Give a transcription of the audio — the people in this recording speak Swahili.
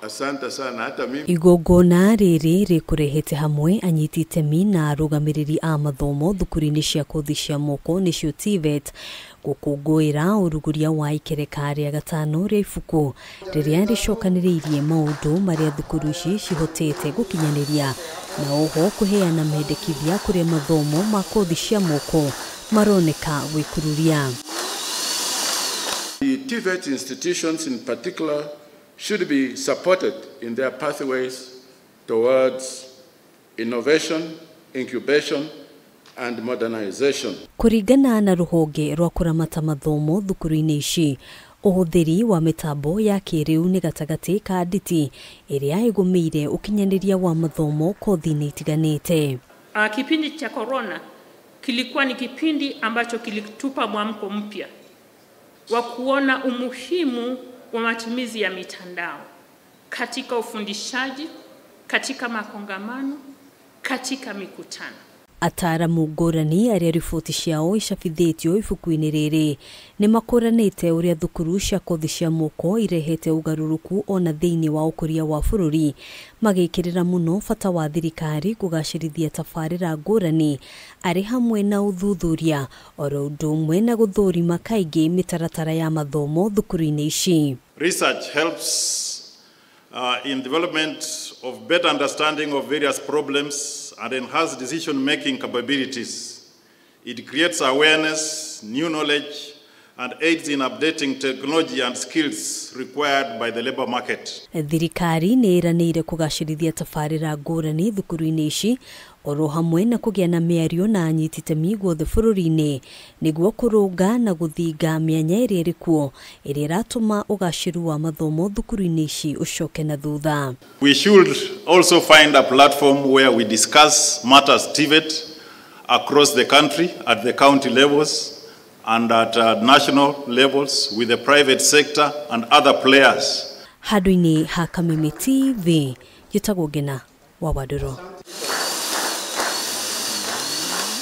Asante sana hata mimi. Igogona riri rikurehete hamwe anyiti itemi na arugamiriri a mathomo thukuru-ini cia kothi cia moko nicio TVET gukungwira uruguria wa ikereka ria gatano ria ibuku riria ricokaniriirie maundu maria thukuru ici cihotete gukinyaniria na oho kuheana mendekithia kuri mathomo ma kothi cia moko maroneka gwikururia. The TVET institutions in particular should be supported in their pathways towards innovation, incubation, and modernization. Kuringana na Ruhonge rwa kuramata mathomo thukuru-ini ici, uhuthiri wa mitambo ya kiriu ni gatagati ka nditi iria igumiire ukinyaniria wa mathomo kothi-ini itiganite. Kipindi cha corona kilikuwa ni kipindi ambacho kilitupa mwamko mpya wa kuona umuhimu wa matumizi ya mitandao katika ufundishaji, katika makongamano, katika mikutano. Ataramu ngũrani aria riboti ciao icabithĩtio ibuku-inĩ rĩrĩ nĩ makũranĩte ũrĩa thukuru cia kothi cia moko irehete ũgarũrũku ona thĩinĩ wa ũkũria wa bũrũri, magĩkĩrĩra mũno bata wa thirikari kugacirithia tabarĩra ngũrani arĩ hamwe na ũthuthuria oro ũndũ ũmwe na gũthũrima kaingĩ mitaratara ya mathomo thukuru-inĩ ici. Research helps in development of better understanding of various problems and enhance decision-making capabilities. It creates awareness, new knowledge, and aids in updating technology and skills required by the labor market. Thirikari nĩ ĩranĩire kugacirithia tabarĩra ngũrani thukuru-inĩ ici oro hamwe na kũgĩa na mĩario na anyiti itemi guothe bũrũri-inĩ niguo kũrũnga na gũthinga mĩanya ĩrĩa ĩrĩ kuo ĩrĩa ĩratũma ũgaacĩru wa mathomo thukuru-inĩ ici ũcoke na thutha. We should also find a platform where we discuss matters TVET across the country at the county levels and at national levels with the private sector and other players. Handũ-inĩ ha Kameme TV, gĩtagwo Ngina wa Wadũro.